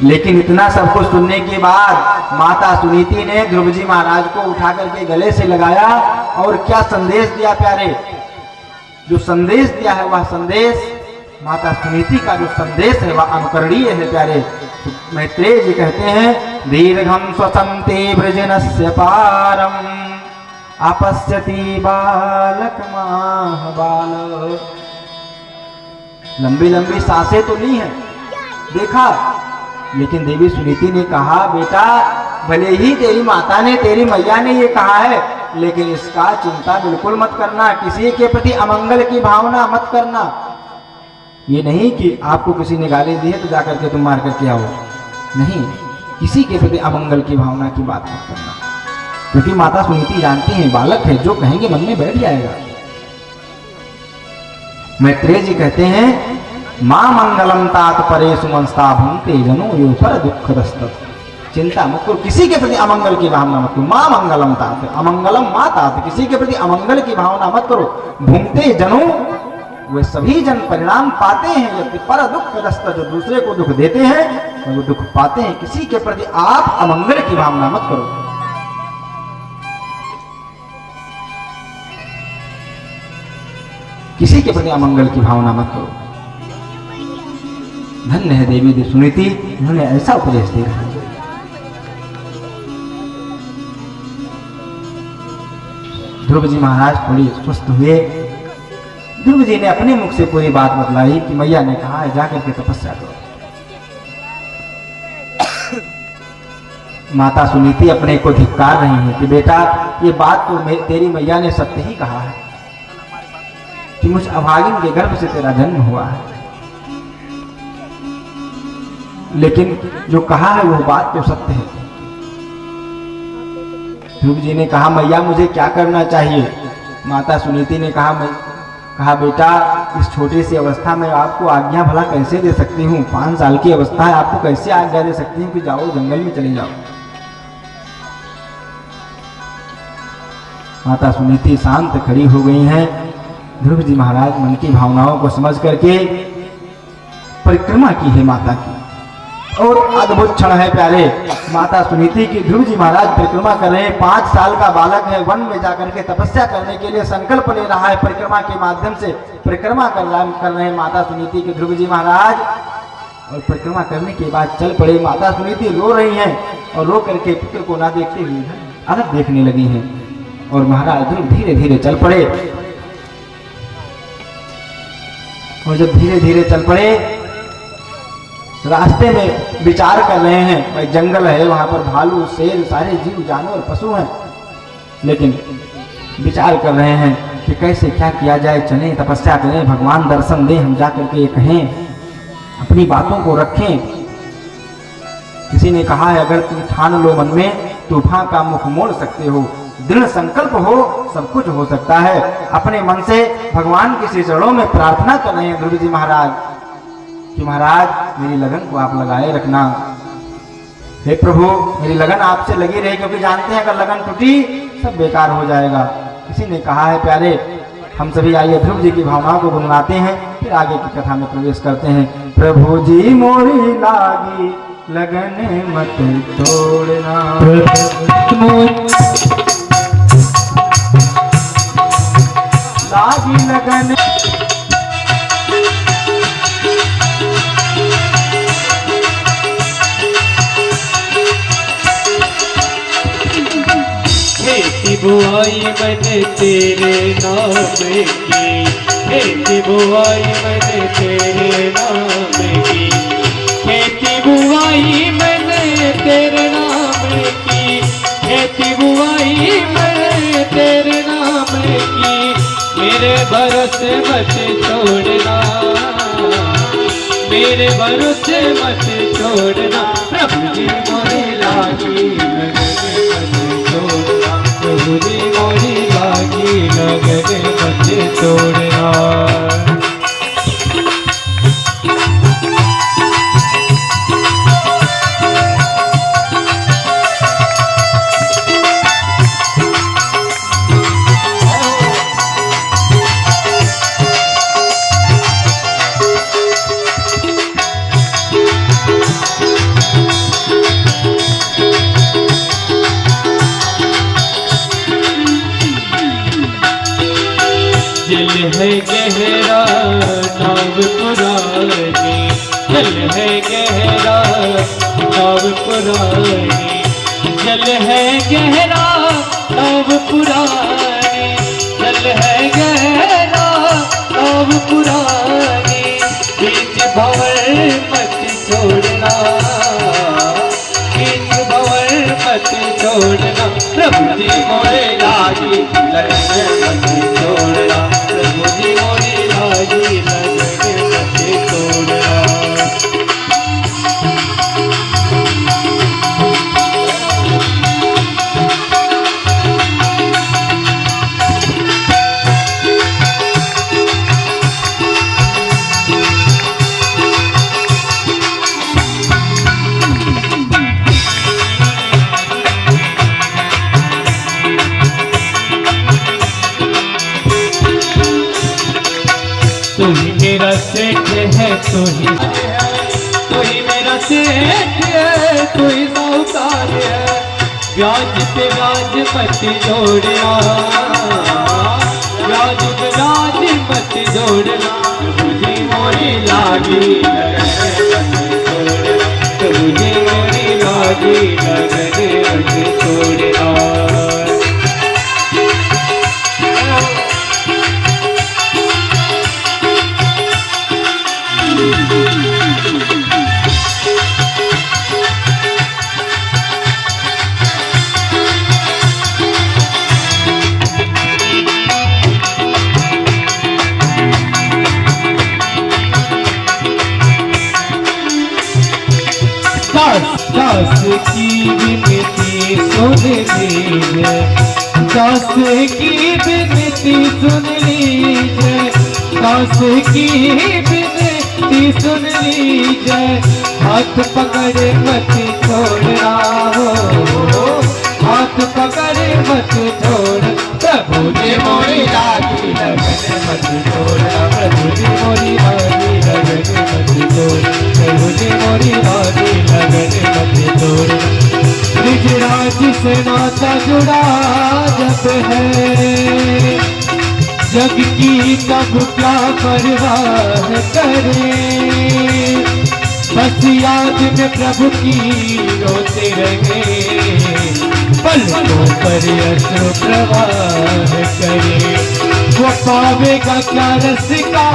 लेकिन इतना सब कुछ सुनने के बाद माता सुनीति ने ध्रुव जी महाराज को उठा करके गले से लगाया और क्या संदेश दिया प्यारे। जो संदेश दिया है वह संदेश, माता सुनीति का जो संदेश है वह अनुकरणीय है प्यारे। मैत्रेय जी कहते हैं दीर्घम स्वसंते वृजनस्य पारम आपश्यति बालक बाल। लंबी लंबी सांसें तो ली हैं, देखा, लेकिन देवी सुनीति ने कहा बेटा भले ही तेरी माता ने तेरी मैया ने ये कहा है, लेकिन इसका चिंता बिल्कुल मत करना, किसी के प्रति अमंगल की भावना मत करना। ये नहीं कि आपको किसी ने गाली दी है तो जाकर के तुम मार करके आओ, नहीं, किसी के प्रति अमंगल की भावना की बात मत करना, क्योंकि माता सुनीति जानती हैं बालक है, जो कहेंगे मन में बैठ जाएगा। मैत्रेय जी कहते हैं मां मंगलम तात परे सुमंस्ता भूमते जनो यो पर दुख दस्तत। चिंता मत करो, किसी के प्रति अमंगल की भावना मत करो। मां मंगलम तात, अमंगलम मां तात, किसी के प्रति अमंगल की भावना मत करो। भूमते जनो, वे सभी जन परिणाम पाते हैं, यदि पर दुख दस्त, जो दूसरे को दुख देते हैं वो दुख पाते हैं। किसी के प्रति आप अमंगल की भावना मत करो। किसी के प्रति अमंगल की भावना मत करो। धन्य है देवी सुनीति, उन्होंने ऐसा उपदेश दिया। ध्रुव जी महाराज थोड़ी स्वस्थ हुए। ध्रुव जी ने अपने मुख से पूरी बात बतलाई कि मैया ने कहा है जाकर के तपस्या करो। माता सुनीति अपने को धिक्कार रही है कि बेटा ये बात तो तेरी मैया ने सत्य ही कहा है कि मुझ अभागिन के गर्भ से तेरा जन्म हुआ है, लेकिन जो कहा है वो बात तो सत्य है। ध्रुव जी ने कहा मैया मुझे क्या करना चाहिए। माता सुनीति ने कहा बेटा इस छोटी सी अवस्था में आपको आज्ञा भला कैसे दे सकती हूँ, 5 साल की अवस्था है, आपको कैसे आज्ञा दे सकती हूँ कि जाओ जंगल में चले जाओ। माता सुनीति शांत खड़ी हो गई हैं। ध्रुव जी महाराज मन की भावनाओं को समझ करके परिक्रमा की है माता की, और अद्भुत क्षण है प्यारे। माता सुनीति की ध्रुव जी महाराज परिक्रमा कर रहे हैं। 5 साल का बालक है, वन में जाकर के तपस्या करने के लिए संकल्प ले रहा है, परिक्रमा के माध्यम से परिक्रमा कर रहे हैं माता सुनीति के ध्रुव जी महाराज। और परिक्रमा करने के बाद चल पड़े। माता सुनीति रो रही हैं और रो करके पुत्र को ना देखते हुए अलग देखने लगी हैं, और महाराज ध्रुव धीरे धीरे चल पड़े। और जब धीरे धीरे चल पड़े, रास्ते में विचार कर रहे हैं, भाई जंगल है, वहां पर भालू शेर सारे जीव जानवर पशु हैं, लेकिन विचार कर रहे हैं कि कैसे क्या किया जाए, चलें तपस्या करें, भगवान दर्शन दें, हम जाकर के कहें, अपनी बातों को रखें। किसी ने कहा है अगर तुम ठान लो मन में तूफान का मुख मोड़ सकते हो, दृढ़ संकल्प हो सब कुछ हो सकता है। अपने मन से भगवान के श्री चरणों में प्रार्थना कर रहे हैं ध्रुव जी महाराज कि महाराज मेरी लगन को आप लगाए रखना, हे प्रभु मेरी लगन आपसे लगी रहे, क्योंकि जानते हैं अगर लगन टूटी सब बेकार हो जाएगा। किसी ने कहा है प्यारे, हम सभी आइए ध्रुव जी की भावनाओं को गुनगुनाते हैं, फिर आगे की कथा में प्रवेश करते हैं। प्रभु जी मोरी लागी लगन मत तोड़ना, लागी लगन बुआई मैंने तेरे नाम की, खेती बुआई मैंने तेरे नाम की, खेती बुआई मैंने तेरे नाम की, खेती बुआई मैंने तेरे नाम की। मेरे भरोसे मत छोड़ना, मेरे भरोसे मत छोड़ना, प्रभु जी मोरी लागी प्रभु जी मोरी लागी लगन मत तोड़ना। है गहरा नाव पुरानी, जल है गहरा नाव पुरानी, जल है गहरा नाव पुरानी, जल है गहरा नाव पुरानी, बीच भंवर मत छोड़ना, बीच भंवर मत छोड़ना, प्रभु जी मोरे लागी लगन मत छोड़ना, प्रभु जी मोरे लागी लगन मत छोड़ना। तू ही मेरा सेठ है, तू ही मेरा सेठ है, तू ही साहूकार है, ब्याज पे ब्याज मत जोड़ना, ब्याज पे ब्याज मत जोड़ना, तुझे मोरी लागी लगन मत छोड़ना, तुझे मोरी लागी लगन मत छोड़ना। दास की विनती सुन लीजिए, दास की विनती सुन लीजिए, दास की विनती सुन लीजिए, हाथ पकड़ मत छोड़ना हो, हाथ पकड़ मत छोड़, प्रभु जी मोरी लागी लगन मत छोड़ना, प्रभु जी मोरी लागी लगन मत छोड़, प्रभु जी मोरी लागी लगन मत छोड़। ब्रिजराज से नाता जुड़ा जब है, जग की तब क्या परवाह करे, बस याद में प्रभु की रोते रहे, पलकों पर अश्रु प्रवाह करे, वो पावेगा क्या रस का,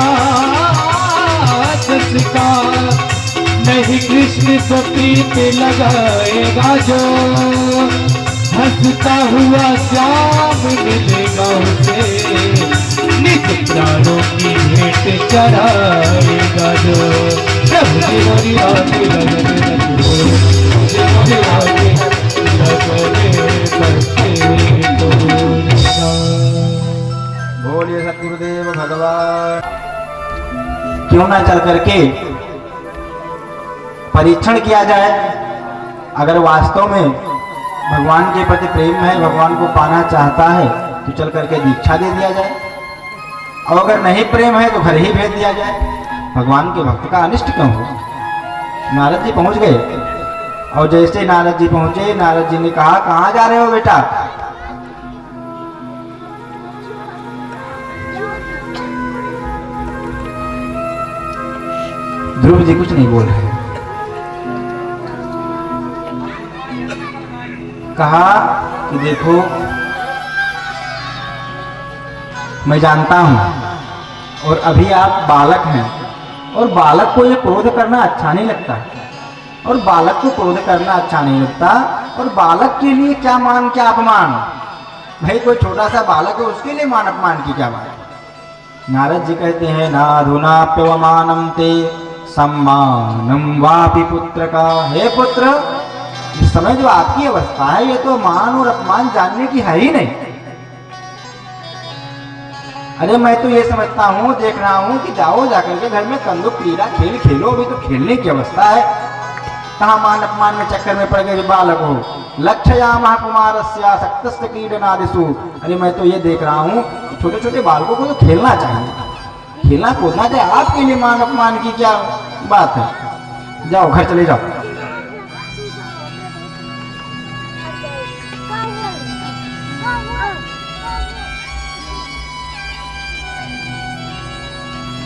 नहीं कृष्ण तो प्रीत लगाएगा जो, हंसता हुआ श्याम मिलेगा उसे, नित प्राणों की भेंट चढ़ाएगा जो, प्रभु जी मोरी लागी लगन मत छोड़ना, बोलिए सतगुरुदेव भगवान। क्यों ना चल करके परीक्षण किया जाए, अगर वास्तव में भगवान के प्रति प्रेम है, भगवान को पाना चाहता है, तो चल करके दीक्षा दे दिया जाए, और अगर नहीं प्रेम है तो घर ही भेज दिया जाए। भगवान के भक्त का अनिष्ट क्यों हो। नारद जी पहुंच गए, और जैसे नारद जी पहुंचे, नारद जी ने कहा, कहां जा रहे हो बेटा? ध्रुव जी कुछ नहीं बोल रहे। कहा कि देखो, मैं जानता हूं और अभी आप बालक हैं, और बालक को ये क्रोध करना अच्छा नहीं लगता, और बालक को क्रोध करना अच्छा नहीं लगता, और बालक के लिए क्या मान क्या अपमान। भाई कोई छोटा सा बालक है, उसके लिए मान अपमान की क्या बात। नारद जी कहते हैं, नाधुनाप्यवमानं ते सम्मानं वापि पुत्र का। हे पुत्र, इस समय जो आपकी अवस्था है, ये तो मान और अपमान जानने की है ही नहीं। अरे मैं तो ये समझता हूँ, देख रहा हूँ कि जाओ जाकर के घर में कंदुक क्रीड़ा खेल खेलो, अभी तो खेलने की अवस्था है। कहाँ मान अपमान में चक्कर में पड़ गए बालक हो। लक्ष्यामः कुमारस्य सक्तस्य क्रीडनादिषु। अरे मैं तो ये देख रहा हूँ, छोटे छोटे बालकों को तो खेलना चाहिए, खेलना कूदना चाहिए। आपके लिए मान अपमान की क्या बात है? जाओ घर चले जाओ।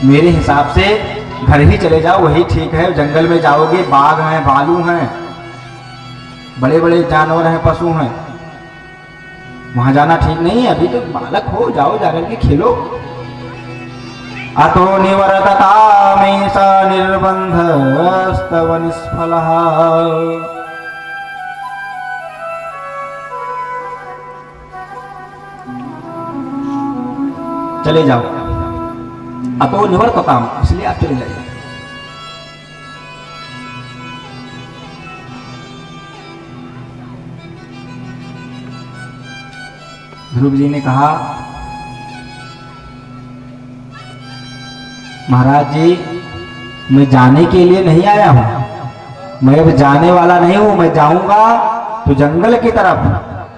मेरे हिसाब से घर ही चले जाओ, वही ठीक है। जंगल में जाओगे, बाघ हैं, भालू हैं, बड़े बड़े जानवर हैं, पशु हैं, वहां जाना ठीक नहीं है। अभी तो बालक हो, जाओ जाकर के खेलो। अतो निवर्तता में स निर्बंध स्तव निष्फलः। चले जाओ। अतो निवर्तताम, इसलिए आप चले जाइए। ध्रुव जी ने कहा, महाराज जी मैं जाने के लिए नहीं आया हूं, मैं अब जाने वाला नहीं हूं। मैं जाऊंगा तो जंगल की तरफ,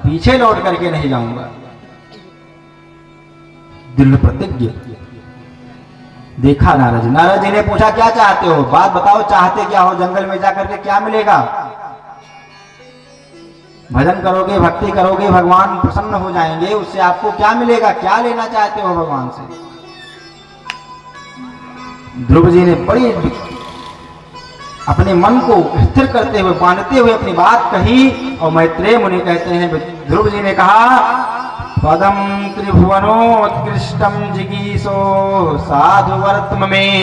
पीछे लौट करके नहीं जाऊंगा। दृढ़ प्रतिज्ञ। देखा नारद जी ने पूछा क्या चाहते हो, बात बताओ, चाहते क्या हो? जंगल में जाकर के क्या मिलेगा? भजन करोगे, भक्ति करोगे, भगवान प्रसन्न हो जाएंगे, उससे आपको क्या मिलेगा? क्या लेना चाहते हो भगवान से? ध्रुव जी ने बड़ी अपने मन को स्थिर करते हुए, बांधते हुए अपनी बात कही। और मैत्रेय मुनि कहते हैं, ध्रुव जी ने कहा, पदम त्रिभुवनोत्कृष्टम जिगीषो साधु वर्त्म में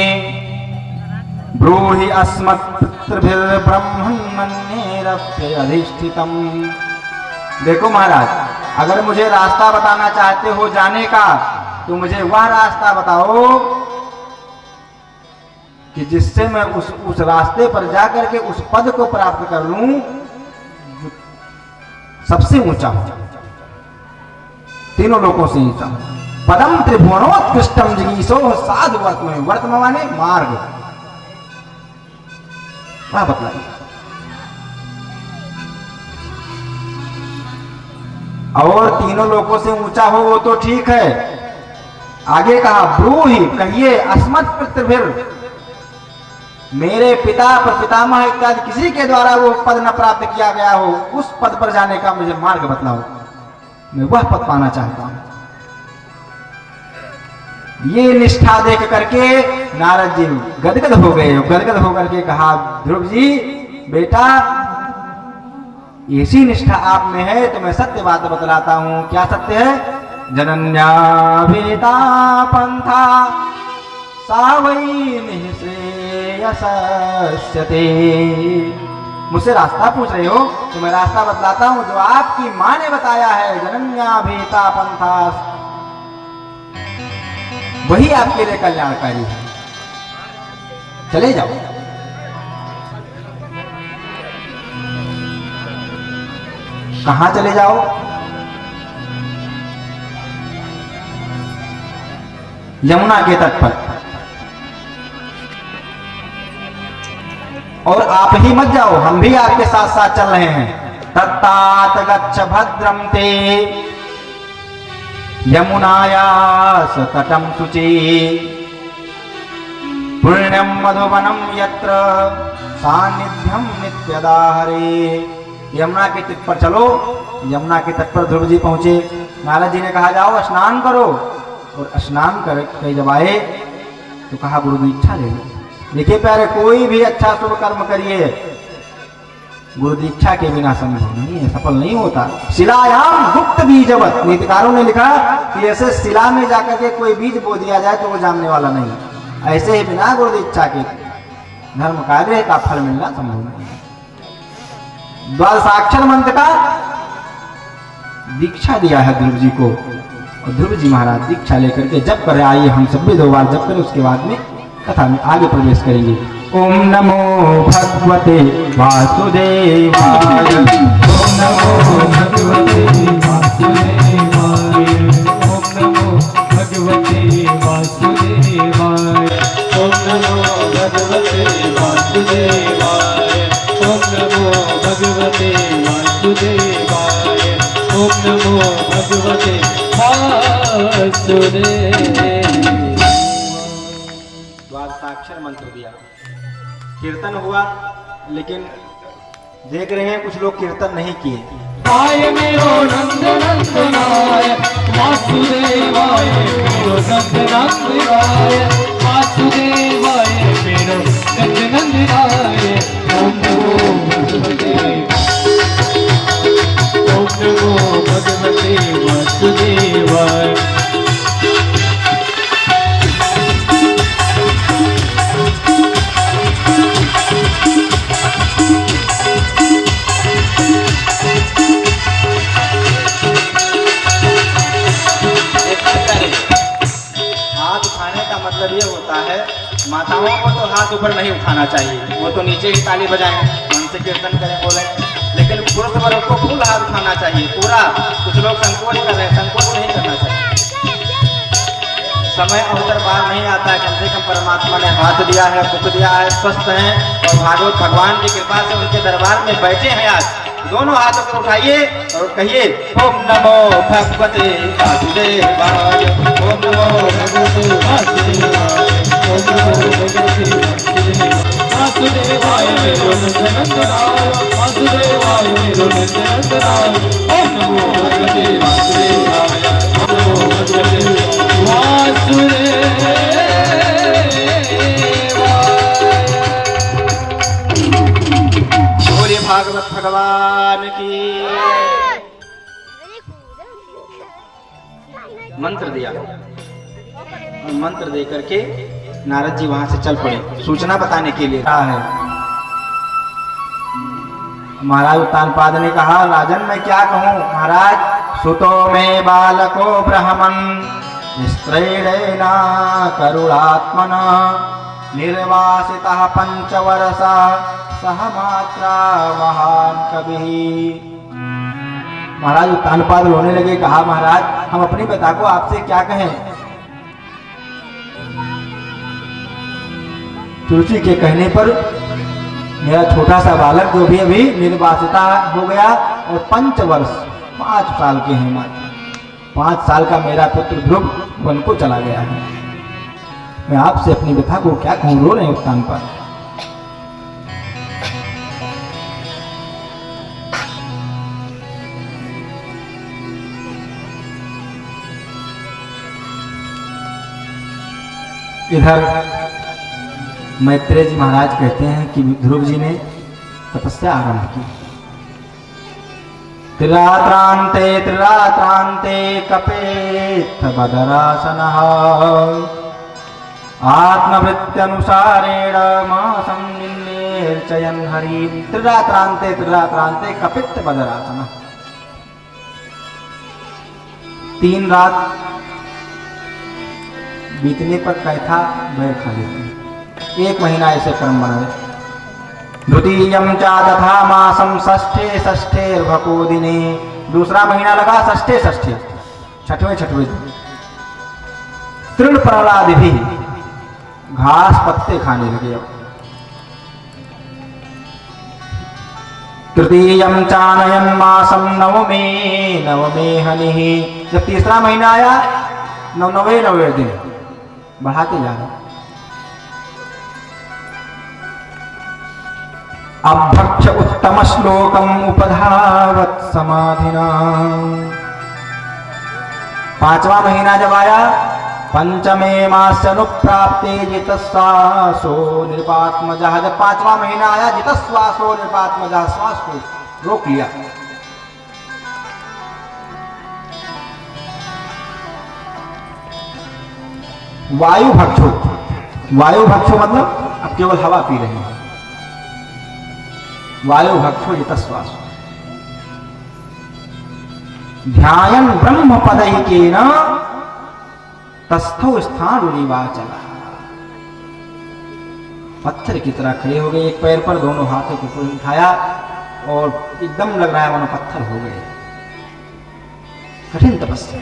ब्रूहि अस्मत्पितृभिर्ब्रह्मण्येरप्यधिष्ठितम्। देखो महाराज, अगर मुझे रास्ता बताना चाहते हो जाने का, तो मुझे वह रास्ता बताओ कि जिससे मैं उस रास्ते पर जाकर के उस पद को प्राप्त कर लूं जो सबसे ऊंचा हो, तीनों लोकों से ऊंचा। पदम त्रिभुवनोत्कृष्टम जिगीषो साधु वर्त्म में, वर्त्म माने मार्ग, वह बतलाइए। और तीनों लोकों से ऊंचा हो वो तो ठीक है, आगे कहा ब्रूहि, कहिए, अस्मत् पितृभिर, मेरे पिता प्रपितामह इत्यादि किसी के द्वारा वो पद न प्राप्त किया गया हो, उस पद पर जाने का मुझे मार्ग बतलाओ, मैं वह पद पाना चाहता हूं। ये निष्ठा देख करके नारद जी गदगद हो गए। गदगद होकर के कहा, ध्रुव जी बेटा, ऐसी निष्ठा आप में है तो मैं सत्य बात बतलाता हूं। क्या सत्य है? जनन्या वेता पंथा सावई निःश्रेयसस्यते। मुझसे रास्ता पूछ रहे हो तो मैं रास्ता बतलाता हूं जो आपकी मां ने बताया है। जनन्या वेता पंथा, वही आपके लिए कल्याणकारी है। चले जाओ। कहां चले जाओ? यमुना के तट पर। और आप ही मत जाओ, हम भी आपके साथ साथ चल रहे हैं। तत्तात गच्छ भद्रम ते यमुनायास तटम शुचि पुण्यम मधुवनम यत्र सानिध्यम नित्यदाहरे। यमुना के तट पर चलो। यमुना के तट पर ध्रुव जी पहुंचे। नारद जी ने कहा, जाओ स्नान करो। और स्नान करके जब आए तो कहा, गुरु दीक्षा ले लो। देखिए प्यारे, कोई भी अच्छा शुभ कर्म करिए, गुरु दीक्षा के बिना संभव नहीं है, सफल नहीं होता। शिलायाम गुप्त बीजवत, नीतिकारों ने लिखा कि ऐसे शिला में जाकर के कोई बीज बो दिया जाए तो वो जानने वाला नहीं। ऐसे ही बिना गुरु दीक्षा के धर्म कार्य का फल मिलना संभव नहीं है। द्वादशाक्षर मंत्र का दीक्षा दिया है ध्रुव जी को। और ध्रुव जी महाराज दीक्षा लेकर के जप कर, आइए हम सब भी 2 बार जप करें, उसके बाद में कथा में आगे प्रवेश करेंगे। ओम नमो भगवते वासुदेवाय। ओम नमो भगवते वासुदेवाय। ओम नमो भगवते वासुदेवाय। ओम नमो भगवते वासुदेवाय। ओम नमो भगवते वासुदेवाय। ओम नमो भगवते वासुदेवाय। द्वादशाक्षर मंत्र दिया, कीर्तन हुआ, लेकिन देख रहे हैं कुछ लोग कीर्तन नहीं किए। आय मेरो नंद नंदनाय, वासुदेवाय मेरो नंदनंदनाय वासुदेवाय मेरो नंदनंदनाय ओम नमो भगवते वासुदेवाय हाथ उठाने का मतलब ये होता है, माताओं को तो हाथ ऊपर नहीं उठाना चाहिए, वो तो नीचे ही ताली बजाएं, मन से कीर्तन करें, बोलें, लेकिन पुरुष वर्ग को फुल हाथ उठाना चाहिए पूरा। कुछ लोग संकोच कर रहे हैं, संकोच नहीं करना चाहिए। समय अवसर बार नहीं आता है, कम से कम परमात्मा ने हाथ दिया है, सुख दिया है, स्वस्थ हैं और भागवत भगवान की कृपा से उनके दरबार में बैठे हैं। आज दोनों हाथों को उठाइए और कहिए ओम नमो भगवते वासुदेवाय, ओम नमो भगवते वासुदेवाय, ओम नमो भगवते वासुदेवाय मेरो नंदनंदनाय वासुदेवाय मेरो नंदनंदनाय ओम नमो भगवते वासुदेवाय, ओम नमो भगवते बोलिए भागवत भगवान की। मंत्र दिया और मंत्र दे करके नारद जी वहां से चल पड़े सूचना बताने के लिए। है महाराज उत्तानपाद ने कहा, राजन मैं क्या कहूँ महाराज, सुतो में बालको ब्राह्मण स्त्रीणा करुणात्मना निर्वासितः पंचवर्षा सह मात्रा महान कवि। महाराज उत्तानपाद रोने लगे, कहा महाराज हम अपनी पिता को आपसे क्या कहें। तुलसी के कहने पर मेरा छोटा सा बालक जो भी अभी निर्वासिता हो गया और 5 वर्ष 5 साल के हैं मात्र, 5 साल का मेरा पुत्र ध्रुव वन को चला गया है। मैं आपसे अपनी व्यथा को क्या कहूं, रो रहे हैं उत्तानपाद। इधर मैत्रेय जी महाराज कहते हैं कि ध्रुव जी ने तपस्या आरंभ की। त्रिरात्रांते कपेत बदरासनः आत्मवृत्त्यनुसारेण मासं निर्चयन् हरि। त्रिरात्रांते कपित बदरासनः, 3 रात बीतने पर कैथा बैर खा लेते, 1 महीना ऐसे कर्म बनाए। द्वितीयं च तथा मासं षष्ठे भको दिने, दूसरा महीना लगा षष्ठे छठवें दिन। तृण प्रहलादि भी घास पत्ते खाने लगे। तृतीयं चानयन मासं नवमे हनिः, जब तीसरा महीना आया 9वें दिन बढ़ाते जा रहे। अभक्ष उत्तम श्लोकम उपधावत समाधिना, 5वां महीना जब आया, पंचमे मास्यनुप्राप्ते जितस्वासो निपात्मजः, जब 5वां महीना आया जितस्वासो निपात्मजः, श्वास को रोक लिया। वायु भक्षो मतलब अब केवल हवा पी रहे हैं। वायु भक्षो जितस्वास, ध्यायन ब्रह्म पदैकेन तस्थौ स्थाणुरिवाचल, पत्थर की तरह खड़े हो गए, एक पैर पर, दोनों हाथों को उठाया और एकदम लग रहा है मानो पत्थर हो गए। कठिन तपस्या,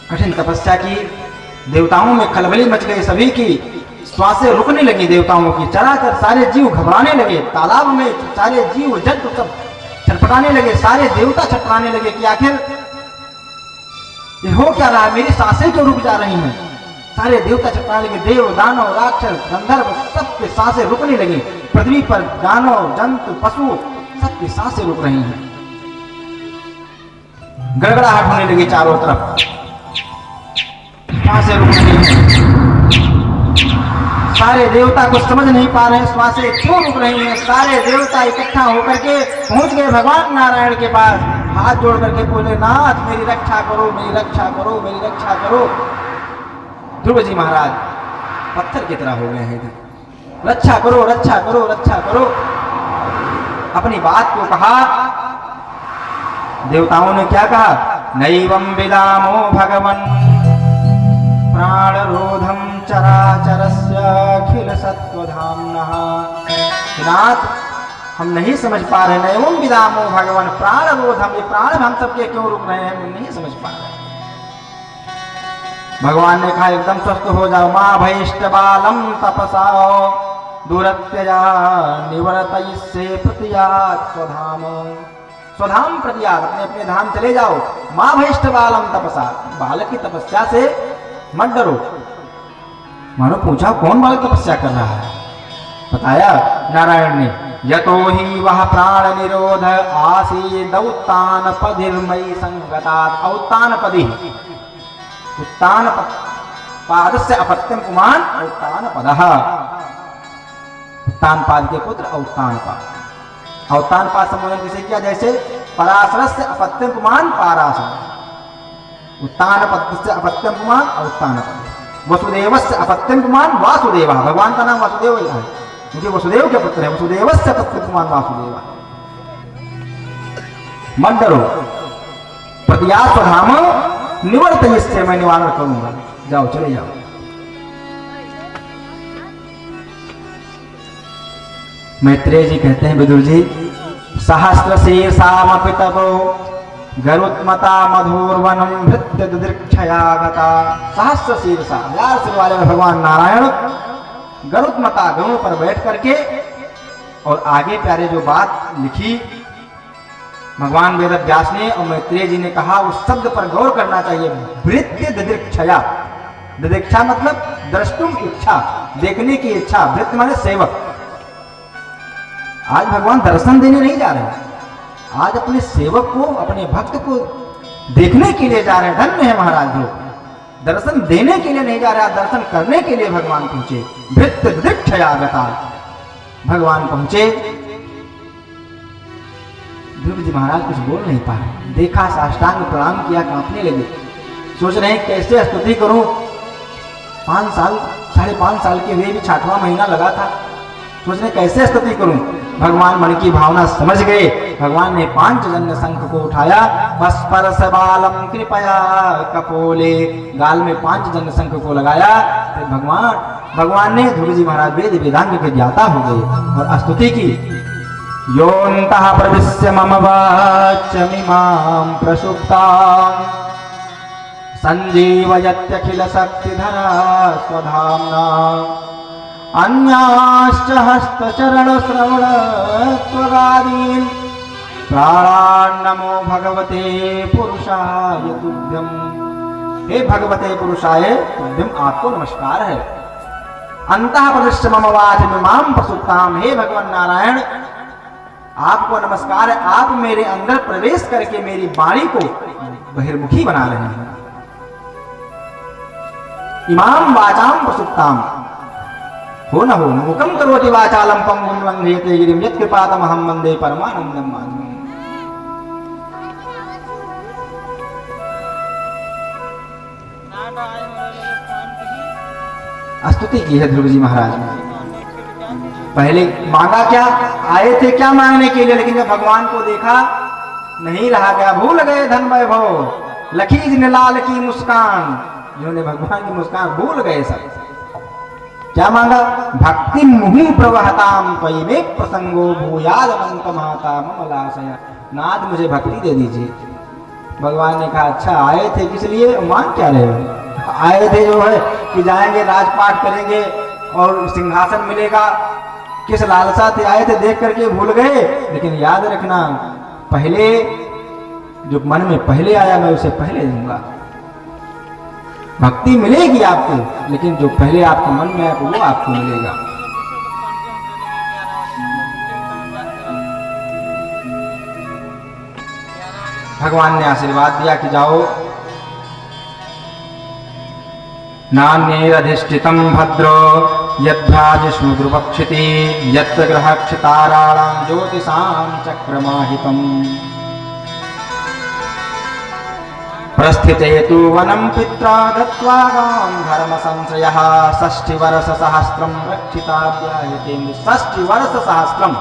कठिन तपस्या की। देवताओं में खलबली मच गई, सभी की श्वासें रुकने लगी देवताओं की, चराचर सारे जीव घबराने लगे। तालाब में सारे जीव जंतु सब छटपटाने लगे, सारे देवता छटपटाने लगे कि आखिर ये हो क्या रहा है, मेरी सांसें क्यों रुक जा रही हैं। सारे देवता छटपटाने लगे, देव दानव राक्षस गंधर्व सबके सांसें रुकने लगी। पृथ्वी पर दानव जंतु पशु सब उसकी सांसें रुक रही हैं, गड़गड़ाहट होने लगी चारों तरफ, सांसें रुक रही हैं। सारे देवता कुछ समझ नहीं पा रहे हैं श्वासें क्यों रुक रही हैं। सारे देवता इकट्ठा होकर के पहुंच गए भगवान नारायण के पास, हाथ जोड़ करके बोले, नाथ मेरी रक्षा करो, मेरी रक्षा करो, मेरी रक्षा करो। ध्रुव जी महाराज पत्थर की तरह हो गए हैं इधर, रक्षा करो, रक्षा करो, रक्षा करो। अपनी बात को कहा। देवताओं ने क्या कहा, नैवं विदामो भगवन् प्राणरोधम चराचरस्य अखिल सत्वधाम्नः। नाथ हम नहीं समझ पा रहे, नैवं विदामो भगवान प्राणरोधम, ये प्राण हम सबके क्यों रुक रहे हैं, हम नहीं समझ पा रहे। भगवान ने कहा एकदम स्वस्थ हो जाओ, मां भैष्ट बालम तपसा दूरत्यजा निवर्तयिष्ये प्रतियात् स्वधाम। स्वधाम प्रतियात्, अपने अपने धाम चले जाओ। मां भैष्ट बालम तपसा, बालक की तपस्या से मत डरो। मानो पूछा कौन बालक तपस्या कर रहा है, बताया नारायण ने, यतो ही वह प्राण निरोध आसीद उत्तान पदिर्मयी संगतात्। औत्तान पदि, उत्तान पादस्य अपत्यम पुमान औत्तान पदः। उत्तान पाद के पुत्र औत्तान पाद। औत्तान पाद संबोधन किसे किया, जैसे पराशरस्य अपत्यम पुमान पाराशर, उत्तान पदस्य अपत्यम पुमान औत्तान पद, वसुदेवस्य अपत्यम पुमान वासुदेव। भगवान का नाम वासुदेव है, मुझे वसुदेव के पुत्र है, वसुदेवस्य अपत्यम पुमान वासुदेव। मत डरो, प्रतियात् स्वधाम निवर्तयिष्ये, मैं निवारण करूंगा, जाओ चले जाओ। मैत्रेय जी कहते हैं, विदुर जी, सहस्र शीर्षामपि तपो गरुत्मता मधुर्वनम भृत्य दृक्षया गता। सहस्र शीर्षा, 1000 सिर वाले भगवान नारायण गरुत्मता, गरुड़ पर बैठ करके, और आगे प्यारे जो बात लिखी भगवान वेद व्यास ने और मैत्रेय जी ने कहा, उस शब्द पर गौर करना चाहिए। भृत्य दृक्षया, दृक्षा मतलब द्रष्टुम इच्छा, देखने की इच्छा, भृत्य माने सेवक। आज भगवान दर्शन देने नहीं जा रहे, आज अपने सेवक को, अपने भक्त को देखने के लिए जा रहे हैं। धन्य है महाराज जो दर्शन देने के लिए नहीं जा रहा, दर्शन करने के लिए भगवान पहुंचे। भृत्य दृक्षया गता, भगवान पहुंचे। ध्रुव जी महाराज कुछ बोल नहीं पाए, देखा, साष्टांग प्रणाम किया, कांपने लगे, सोच रहे हैं कैसे स्तुति करूं। 5 साल 5.5 साल के हुए भी 6वां महीना लगा था, सोच रहे कैसे स्तुति करूं। भगवान मन की भावना समझ गए। भगवान ने 5 जन्य शंख को उठाया, स्पर्श बालम कृपया कपोले, गाल में 5 जन्य शंख को लगाया। फिर भगवान ने, ध्रुव जी महाराज वेद वेदांग के ज्ञाता हो गए और स्तुति की। योऽन्तः प्रविश्य मम वाचमिमां प्रसुप्तां संजीवयत्यखिल शक्तिधरा स्वधाम्ना। अन्याश्च हस्तचरण श्रवण त्वगादीन् प्राणान्नमो भगवते पुरुषाय तुभ्यम्। हे भगवते पुरुषाय तुभ्यम्, आपको नमस्कार है। अंतः प्रविश्य मम वाचमिमां प्रसुप्तां, हे भगवान नारायण आपको नमस्कार है, आप मेरे अंदर प्रवेश करके मेरी वाणी को बहिर्मुखी बना रहे हैं। इमाम वाचाम प्रसुप्ताम, हो न हो मूकम करोति वाचालम पंगुम लंघयते गिरिम यत्कृपातमहं वन्दे परमानंदं माधवम्। स्तुति की है ध्रुव जी महाराज ने। पहले मांगा क्या, आए थे क्या मांगने के लिए, लेकिन जब भगवान को देखा नहीं रहा गया, भूल गए धन वैभव लखी लाल की मुस्कान, जिन्होंने भगवान की मुस्कान भूल गए सब। क्या मांगा, भक्ति मुहु प्रवहताम त्वयि मे प्रसंगो भूयाद अनंत माता मम लाशय। नाथ मुझे भक्ति दे दीजिए। भगवान ने कहा अच्छा आए थे किस लिए, मांग क्या रहे हो। आए थे जो है कि जाएंगे राजपाट करेंगे और सिंहासन मिलेगा, किस लालसा से आए थे देख करके भूल गए। लेकिन याद रखना, पहले जो मन में पहले आया मैं उसे पहले दूंगा। भक्ति मिलेगी आपको, लेकिन जो पहले आपके मन में आया वो आपको मिलेगा। भगवान ने आशीर्वाद दिया कि जाओ, नान्यैरधिष्ठितं भद्रो यद्भ्राजिष्णु ध्रुवक्षिति यत्र ग्रहक्षताराणां ज्योतिषां चक्रमाहितम् प्रस्थितेतु वनं पित्रा दत्त्वा गां धर्मसंश्रयः षष्ठिवर्षसहस्रं रक्षिताभ्यायते। षष्ठिवर्षसहस्रम,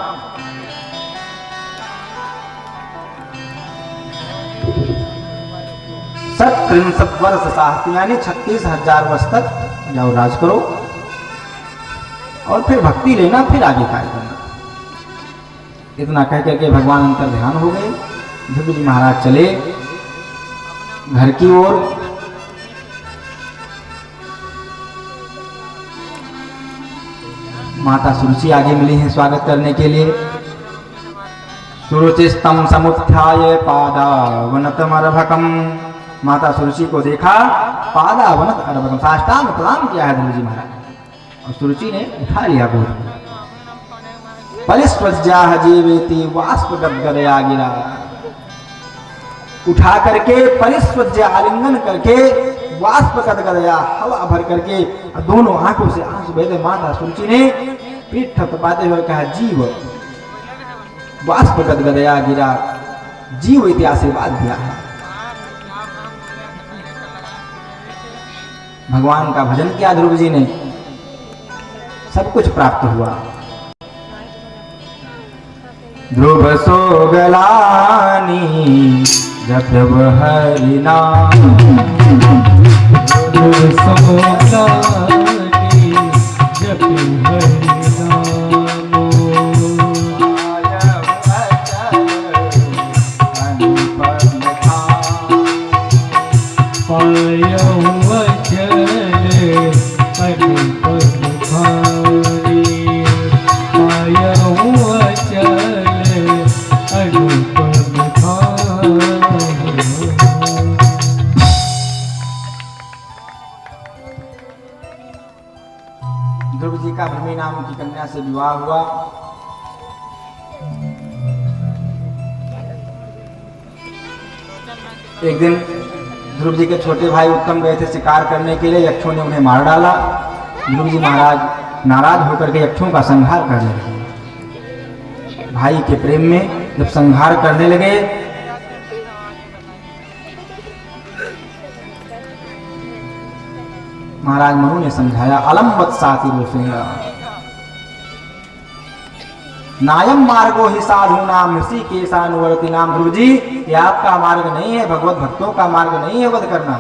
सत्त्रिंशत् वर्ष सहस्त्र यानी 36,000 वर्ष तक जाओ, राज करो और फिर भक्ति लेना, फिर आगे कार्य करना। इतना कह करके भगवान अंतर ध्यान हो गए। ध्रुव जी महाराज चले घर की ओर। माता सुरुचि आगे मिली हैं स्वागत करने के लिए। सुरुचिस्तम समुत्थाय पादावनतमर्भकम, माता सुरुचि को देखा, पादावनत अर्भकम, साष्टांग प्रणाम किया है ध्रुव जी महाराज, और सुरुचि ने उठा लिया गोद में। परिस्वज्जाह जीवेति वाष्प गदगदया गिरा, उठा करके परिस्वज्य आलिंगन करके वाष्प गदगदया हवा भर करके दोनों आंखों से आंसू बहे। माता सुरुचि ने पीठ थपथपाते हुए कहा, जीव, वाष्प गदगदया गिरा, जीव इतिहास आशीर्वाद दिया है। भगवान का भजन किया ध्रुव जी ने, सब कुछ प्राप्त हुआ। ध्रुव सो गलानी जप हरि नाम, ध्रुव सो गलानी जप हरि नाम, पायऊ अचल अनुपम भारी, पायऊ अचल अनुपम भारी। ध्रुव जी का भूमि नाम की कन्या से विवाह हुआ। एक दिन ध्रुव जी के छोटे भाई उत्तम गए थे शिकार करने के लिए, यक्षों ने उन्हें मार डाला। ध्रुव जी महाराज नाराज होकर के यक्षों का संहार करने लगे। भाई के प्रेम में जब संहार करने लगे, महाराज मनु ने समझाया, अलम वत्साति रोषेया नायम मार्गो ही साधु नाम ऋषिकेशानुवर्ती नाम। ध्रुव जी, ये आपका मार्ग नहीं है, भगवत भक्तों का मार्ग नहीं है वध करना।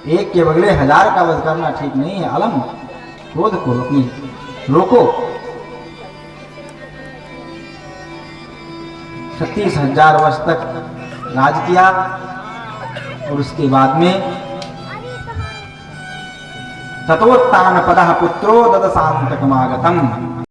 एक के बदले 1000 का वध करना ठीक नहीं है। अलम, क्रोध को अपनी रोको। 36,000 वर्ष तक राज किया और उसके बाद में ततोत्तान पदः पुत्रो ददशांतकमागतम,